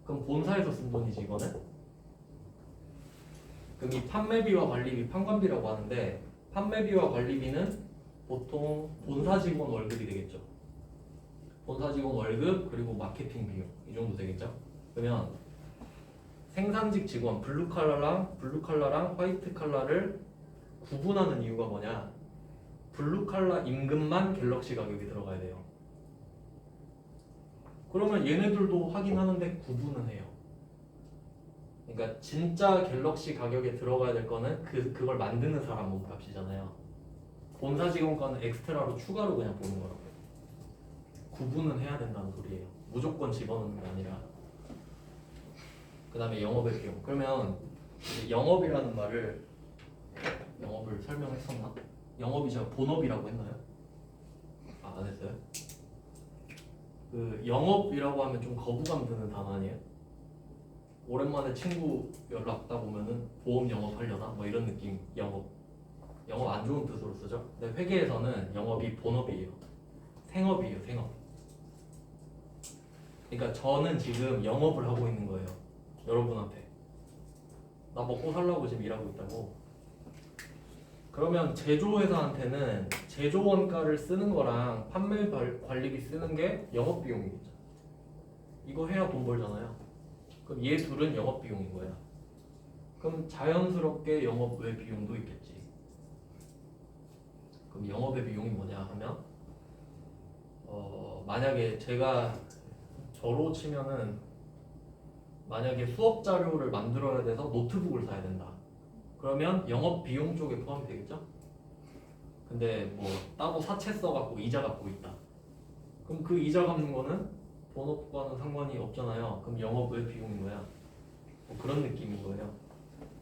그럼 본사에서 쓴 돈이지 이거는. 그럼 이 판매비와 관리비, 판관비라고 하는데 판매비와 관리비는 보통 본사 직원 월급이 되겠죠. 본사 직원 월급 그리고 마케팅 비용 이 정도 되겠죠. 그러면 생산직 직원 블루칼라랑 화이트 칼라를 구분하는 이유가 뭐냐? 블루칼라 임금만 갤럭시 가격이 들어가야 돼요. 그러면 얘네들도 하긴 하는데 구분은 해요. 그러니까 진짜 갤럭시 가격에 들어가야 될 거는 그걸 만드는 사람 몸값이잖아요. 본사 직원가는 엑스트라로 추가로 그냥 보는 거라고. 구분은 해야 된다는 소리예요. 무조건 집어넣는 게 아니라. 그 다음에 영업의 비용. 그러면 영업이라는 말을 영업을 설명했었나? 영업이 제가 본업이라고 했나요? 아, 안 했어요? 그 영업이라고 하면 좀 거부감 드는 단어 아니에요? 오랜만에 친구 연락 왔다 보면은 보험 영업하려나? 뭐 이런 느낌. 영업 안 좋은 뜻으로 쓰죠. 근데 회계에서는 영업이 본업이에요. 생업이에요, 생업. 그러니까 저는 지금 영업을 하고 있는 거예요. 여러분한테. 나 먹고 살라고 지금 일하고 있다고. 그러면 제조회사한테는 제조 원가를 쓰는 거랑 판매 관리비 쓰는 게 영업 비용이겠죠. 이거 해야 돈 벌잖아요. 그럼 얘 둘은 영업 비용인 거야. 그럼 자연스럽게 영업 외 비용도 있겠지. 그럼 영업의 비용이 뭐냐 하면 만약에 제가 저로 치면은 만약에 수업 자료를 만들어야 돼서 노트북을 사야 된다. 그러면 영업 비용 쪽에 포함이 되겠죠? 근데 뭐 따로 사채 써갖고 이자 갚고 있다. 그럼 그 이자 갚는 거는 본업과는 상관이 없잖아요. 그럼 영업 외 비용인 거야. 뭐 그런 느낌인 거예요.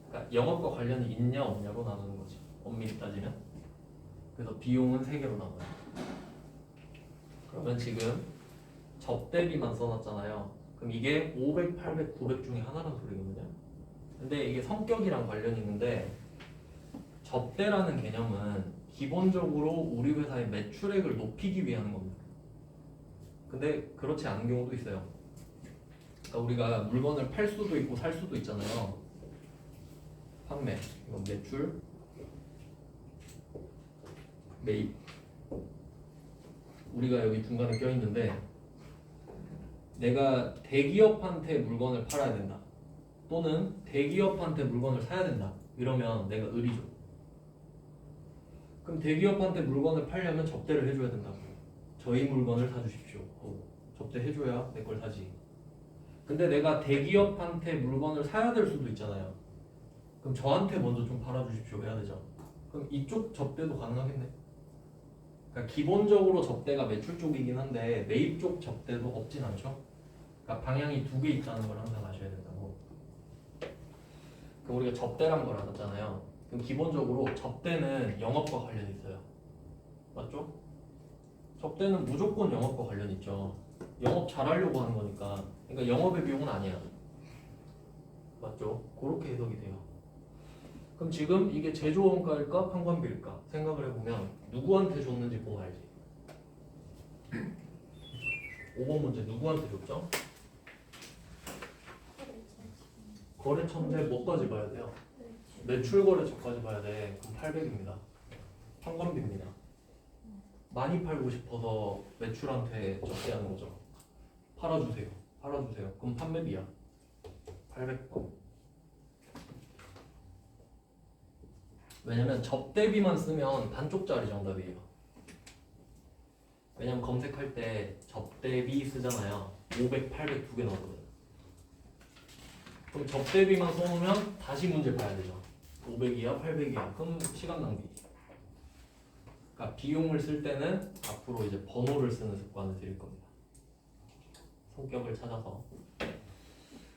그러니까 영업과 관련이 있냐 없냐로 나누는 거지. 엄밀히 따지면. 그래서 비용은 세 개로 나눠요. 그러면 지금 접대비만 써놨잖아요. 그럼 이게 500, 800, 900 중에 하나란 소리거든요. 근데 이게 성격이랑 관련이 있는데 접대라는 개념은 기본적으로 우리 회사의 매출액을 높이기 위한 겁니다. 근데 그렇지 않은 경우도 있어요. 그러니까 우리가 물건을 팔 수도 있고 살 수도 있잖아요. 판매, 이건 매출, 매입. 우리가 여기 중간에 껴있는데 내가 대기업한테 물건을 팔아야 된다. 또는 대기업한테 물건을 사야 된다. 이러면 내가 의리죠. 그럼 대기업한테 물건을 팔려면 접대를 해줘야 된다고. 저희 물건을 사주십시오. 접대해줘야 내 걸 사지. 근데 내가 대기업한테 물건을 사야 될 수도 있잖아요. 그럼 저한테 먼저 좀 팔아주십시오 해야 되죠. 그럼 이쪽 접대도 가능하겠네. 그러니까 기본적으로 접대가 매출 쪽이긴 한데 매입 쪽 접대도 없진 않죠. 그러니까 방향이 두 개 있다는 걸 항상 아셔야 된다고. 그럼 우리가 접대란 걸 알았잖아요. 그럼 기본적으로 접대는 영업과 관련이 있어요. 맞죠? 접대는 무조건 영업과 관련이 있죠. 영업 잘하려고 하는 거니까. 그러니까 영업의 비용은 아니야. 맞죠? 그렇게 해석이 돼요. 그럼 지금 이게 제조원가일까 판관비일까 생각을 해보면 누구한테 줬는지 보면 알지. 5번 문제 누구한테 줬죠? 거래처인데 뭐까지 봐야 돼요? 매출 거래처까지 봐야 돼. 그럼 800입니다. 판관비입니다. 많이 팔고 싶어서 매출한테 적대하는 거죠. 팔아주세요. 팔아주세요. 그럼 판매비야. 800번. 왜냐면 접대비만 쓰면 단쪽짜리 정답이에요. 왜냐면 검색할 때 접대비 쓰잖아요. 500, 800 두 개 나오거든. 그럼 접대비만 써놓으면 다시 문제 봐야 되죠. 500이야, 800이야. 그럼 시간 낭비. 그러니까 비용을 쓸 때는 앞으로 이제 번호를 쓰는 습관을 들일 겁니다. 성격을 찾아서.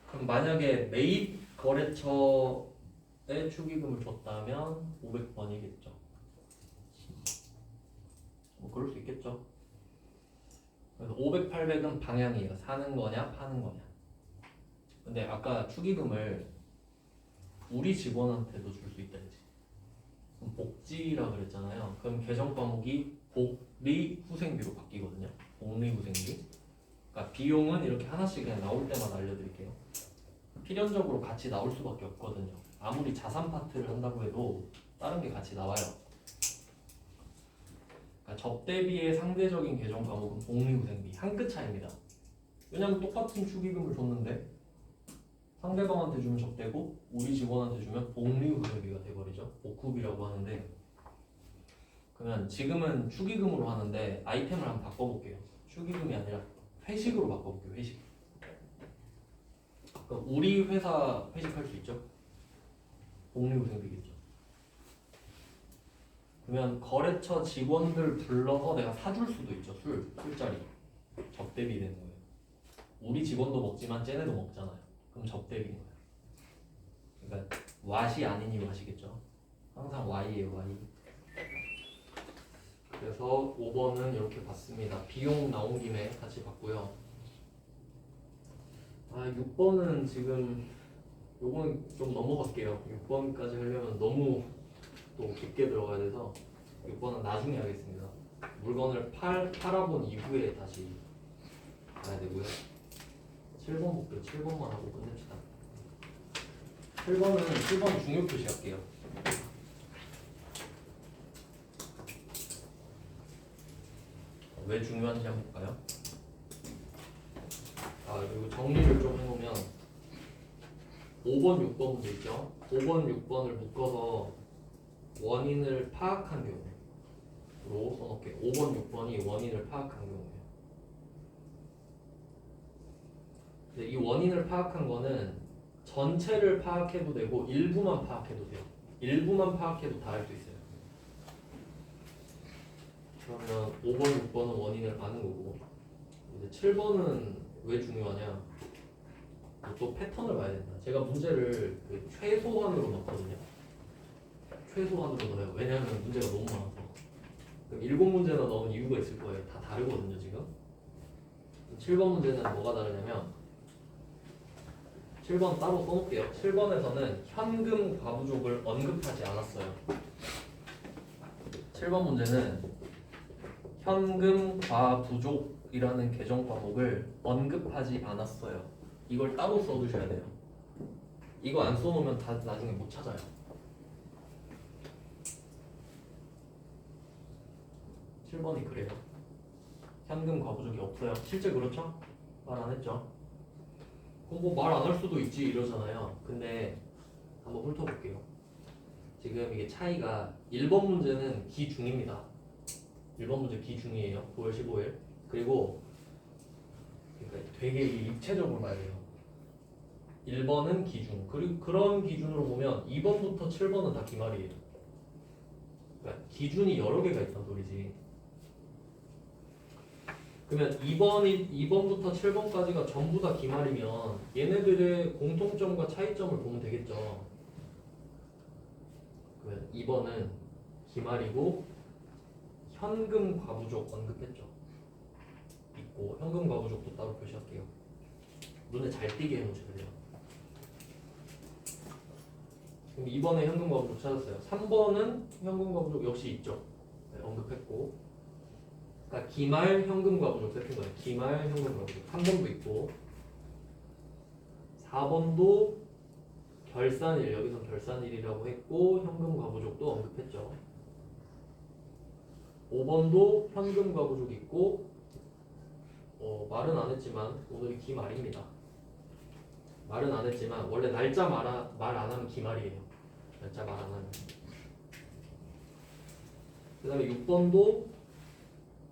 그럼 만약에 매입 거래처에 축의금을 줬다면 500번이겠죠. 뭐 그럴 수 있겠죠. 그래서 500, 800은 방향이에요. 사는 거냐, 파는 거냐. 근데 아까 축의금을 우리 직원한테도 줄 수 있다지. 그럼 복지라 그랬잖아요. 그럼 개정 과목이 복리 후생비로 바뀌거든요. 복리 후생비. 그러니까 비용은 이렇게 하나씩 그냥 나올 때마다 알려드릴게요. 필연적으로 같이 나올 수밖에 없거든요. 아무리 자산 파트를 한다고 해도 다른 게 같이 나와요. 그러니까 접대비의 상대적인 개정 과목은 복리 후생비. 한 끗 차이입니다. 왜냐면 똑같은 축의금을 줬는데 상대방한테 주면 접대고 우리 직원한테 주면 복리 후생비가 돼버리죠. 복후비라고 하는데 그러면 지금은 축의금으로 하는데 아이템을 한번 바꿔볼게요. 축의금이 아니라 회식으로 바꿔볼게요. 회식. 그러니까 우리 회사 회식할 수 있죠. 복리 후생비겠죠. 그러면 거래처 직원들 불러서 내가 사줄 수도 있죠. 술자리 접대비 되는 거예요. 우리 직원도 먹지만 쟤네도 먹잖아요. 그럼 접대비인 거예요. 그러니까 왓이 아니니 왓이겠죠. 항상 Y예요. Y. 그래서 5번은 이렇게 봤습니다. 비용 나온 김에 같이 봤고요. 6번은 지금 요건 좀 넘어갈게요. 6번까지 하려면 너무 또 깊게 들어가야 돼서 6번은 나중에 하겠습니다. 물건을 팔아본 이후에 다시 가야 되고요. 7번 볼게요. 7번만 하고 끝냅시다. 7번 중요 표시할게요. 왜 중요한지 한번 볼까요? 그리고 정리를 좀 해보면 5번, 6번 문제 있죠? 5번, 6번을 묶어서 원인을 파악한 경우로 써놓을게요. 5번, 6번이 원인을 파악한 경우예요. 근데 이 원인을 파악한 거는 전체를 파악해도 되고 일부만 파악해도 돼요. 일부만 파악해도 다 할 수 있어요. 그러면 5번, 6번은 원인을 아는 거고 이제 7번은 왜 중요하냐? 또 패턴을 봐야 된다. 제가 문제를 그 최소한으로 넣거든요. 최소한으로 넣어요. 왜냐하면 문제가 너무 많아서. 그럼 7문제나 넣은 이유가 있을 거예요. 다 다르거든요, 지금. 7번 문제는 뭐가 다르냐면 7번 따로 써놓을게요. 7번에서는 현금 과부족을 언급하지 않았어요. 7번 문제는 현금 과부족이라는 개정 과목을 언급하지 않았어요. 이걸 따로 써두셔야 돼요. 이거 안 써놓으면 다 나중에 못 찾아요. 7번이 그래요. 현금 과부족이 없어요. 실제 그렇죠? 말 안 했죠? 그럼 뭐 말 안 할 수도 있지 이러잖아요. 근데 한번 훑어볼게요. 지금 이게 차이가 1번 문제는 기중입니다. 1번 문제 기중이에요. 9월 15일. 그리고 그러니까 되게 입체적으로 봐야 돼요. 1번은 기중. 그리고 그런 기준으로 보면 2번부터 7번은 다 기말이에요. 그러니까 기준이 여러 개가 있단 소리지. 그러면 2번부터 7번까지가 전부 다 기말이면 얘네들의 공통점과 차이점을 보면 되겠죠. 그러면 2번은 기말이고 현금 과부족 언급했죠. 있고 현금 과부족도 따로 표시할게요. 눈에 잘 띄게 해놓으셔야 돼요. 그럼 2번에 현금 과부족 찾았어요. 3번은 현금 과부족 역시 있죠. 네, 언급했고 그러니까 기말 현금 과부족 같은 거예요. 기말 현금 과부족 3번도 있고 4번도 결산일 여기서 결산일이라고 했고 현금 과부족도 언급했죠. 5번도 현금 과부족 있고 말은 안 했지만 오늘이 기말입니다. 말은 안 했지만 원래 날짜 말 안 하면 기말이에요. 날짜 말 안 하면. 그 다음에 6번도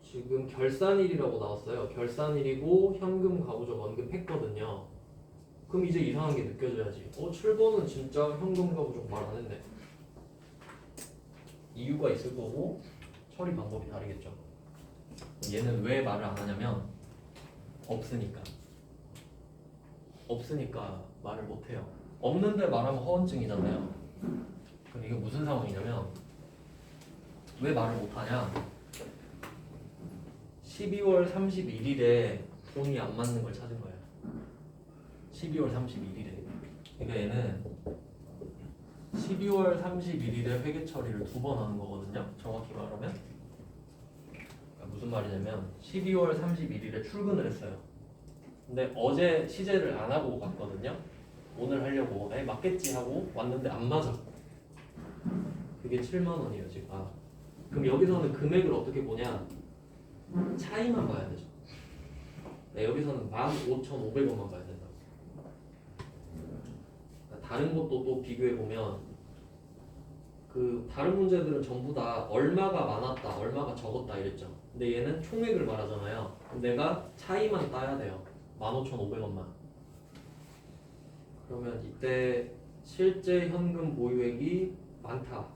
지금 결산일이라고 나왔어요. 결산일이고 현금 과부족 언급했거든요. 그럼 이제 이상한 게 느껴져야지. 7번은 진짜 현금 과부족 말 안 했네. 이유가 있을 거고 처리 방법이 다르겠죠. 얘는 왜 말을 안 하냐면 없으니까. 없으니까 말을 못 해요. 없는데 말하면 허언증이잖아요. 그럼 이게 무슨 상황이냐면 왜 말을 못 하냐? 12월 31일에 돈이 안 맞는 걸 찾은 거예요. 12월 31일에. 그러니까 얘는 12월 31일에 회계 처리를 2번 하는 거거든요. 정확히 말하면. 그러니까 무슨 말이냐면 12월 31일에 출근을 했어요. 근데 어제 시제를 안 하고 갔거든요. 오늘 하려고 맞겠지 하고 왔는데 안 맞아. 그게 7만 원이에요 지금. 그럼 여기서는 금액을 어떻게 보냐? 차이만 봐야 되죠. 네, 여기서는 15,500원만 봐야 된다고. 다른 것도 또 비교해 보면 그 다른 문제들은 전부 다 얼마가 많았다, 얼마가 적었다 이랬죠. 근데 얘는 총액을 말하잖아요. 그럼 내가 차이만 따야 돼요. 15,500원만. 그러면 이때 실제 현금 보유액이 많다.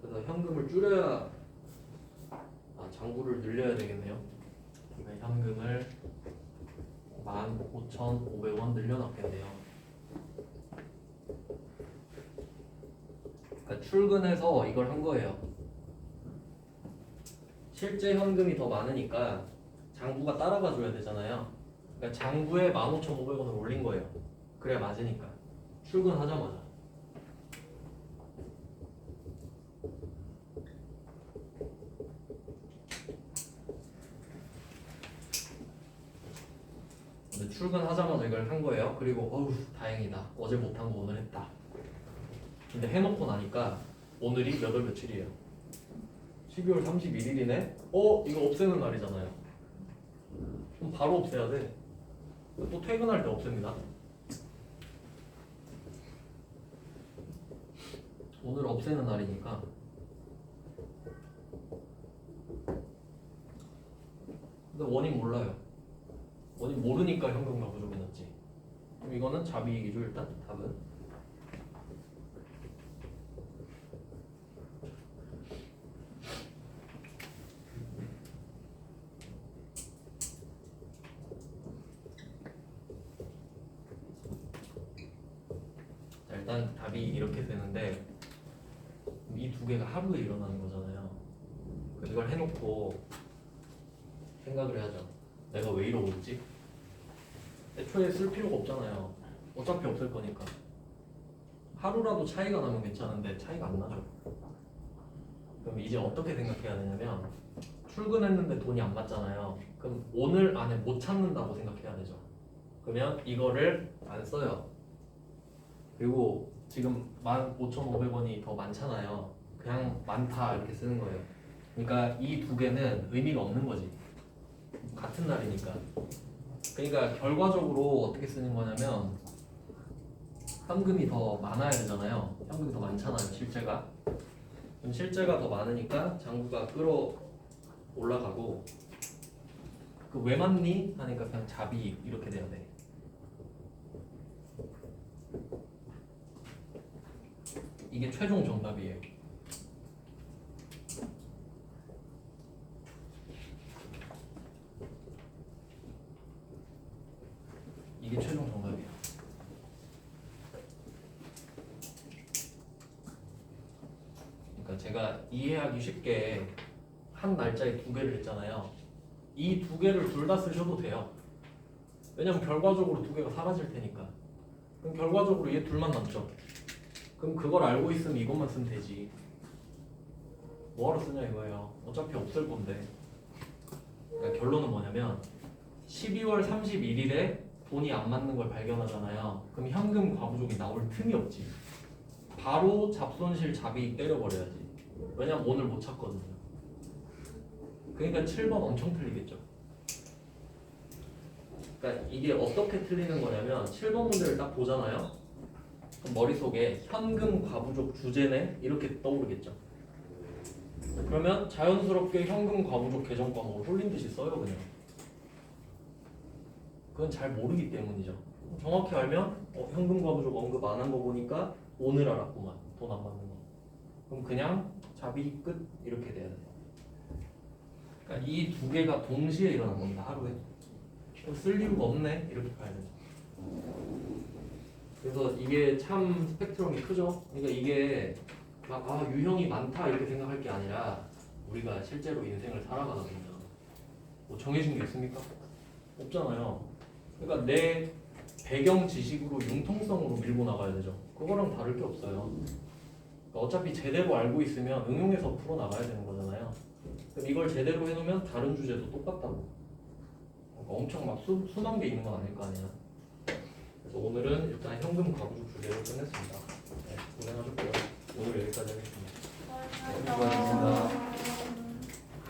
그래서 현금을 줄여야 장부를 늘려야 되겠네요. 그러니까 현금을 15,500원 늘려놨겠네요. 그러니까 출근해서 이걸 한 거예요. 실제 현금이 더 많으니까 장부가 따라가 줘야 되잖아요. 그러니까 장부에 15,500원을 올린 거예요. 그래야 맞으니까. 출근하자마자. 근데 출근하자마자 이걸 한 거예요. 그리고 어우 다행이다. 어제 못한 거 오늘 했다. 근데 해놓고 나니까 오늘이 몇 월 며칠이에요? 12월 31일이네? 이거 없애는 날이잖아요. 그럼 바로 없애야 돼. 또 퇴근할 때 없앱니다. 오늘 없애는 날이니까. 근데 원인 몰라요. 원인 모르니까 현금과 부족이 났지. 그럼 이거는 자비이기죠 일단 답은. 자, 일단 답이 이렇게 되는데 이 두 개가 하루에 일어나는 거잖아요. 이걸 해놓고 생각을 해야죠. 내가 왜 이러고 있지? 애초에 쓸 필요가 없잖아요. 어차피 없을 거니까. 하루라도 차이가 나면 괜찮은데 차이가 안 나죠. 그럼 이제 어떻게 생각해야 되냐면 출근했는데 돈이 안 맞잖아요. 그럼 오늘 안에 못 찾는다고 생각해야 되죠. 그러면 이거를 안 써요. 그리고 지금 15,500원이 더 많잖아요. 그냥 많다 이렇게 쓰는 거예요. 그러니까 이 두 개는 의미가 없는 거지. 같은 날이니까. 그러니까 결과적으로 어떻게 쓰는 거냐면 현금이 더 많아야 되잖아요. 현금이 더 많잖아요. 실제가. 그럼 실제가 더 많으니까 장부가 끌어 올라가고 그 왜 맞니? 하니까 그냥 자비 이렇게 돼야 돼. 이게 최종 정답이에요. 이게 최종 정답이에요. 그러니까 제가 이해하기 쉽게 한 날짜에 두 개를 했잖아요. 이 두 개를 둘 다 쓰셔도 돼요. 왜냐면 결과적으로 두 개가 사라질 테니까. 그럼 결과적으로 얘 둘만 남죠. 그럼 그걸 알고 있으면 이것만 쓰면 되지. 뭐하러 쓰냐 이거예요. 어차피 없을 건데. 그러니까 결론은 뭐냐면 12월 31일에 돈이 안 맞는 걸 발견하잖아요. 그럼 현금 과부족이 나올 틈이 없지. 바로 잡손실 자비익 때려버려야지. 왜냐면 오늘 못 찾거든요. 그러니까 7번 엄청 틀리겠죠. 그러니까 이게 어떻게 틀리는 거냐면 7번 문제를 딱 보잖아요. 그럼 머릿속에 현금 과부족 주제네 이렇게 떠오르겠죠. 그러면 자연스럽게 현금 과부족 계정 과목을 홀린 듯이 써요 그냥. 그건 잘 모르기 때문이죠. 정확히 알면 현금 과부족 언급 안 한 거 보니까 오늘 알았구만. 돈 안 맞는 거. 그럼 그냥 자비 끝 이렇게 돼야 돼요. 그러니까 이 두 개가 동시에 일어난 겁니다. 하루에. 쓸 이유가 없네 이렇게 봐야 되죠. 그래서 이게 참 스펙트럼이 크죠. 그러니까 이게 막 유형이 많다 이렇게 생각할 게 아니라 우리가 실제로 인생을 살아가다 보면 뭐 정해진 게 있습니까? 없잖아요. 그러니까 내 배경 지식으로 융통성으로 밀고 나가야 되죠. 그거랑 다를 게 없어요. 그러니까 어차피 제대로 알고 있으면 응용해서 풀어 나가야 되는 거잖아요. 그럼 이걸 제대로 해놓으면 다른 주제도 똑같다고. 그러니까 엄청 막 수만 개 있는 건 아닐 거 아니야. 그래서 오늘은 일단 현금 과부족 주제로 끝냈습니다. 네, 고생하셨고요. 오늘 여기까지 하겠습니다. 수고하셨습니다.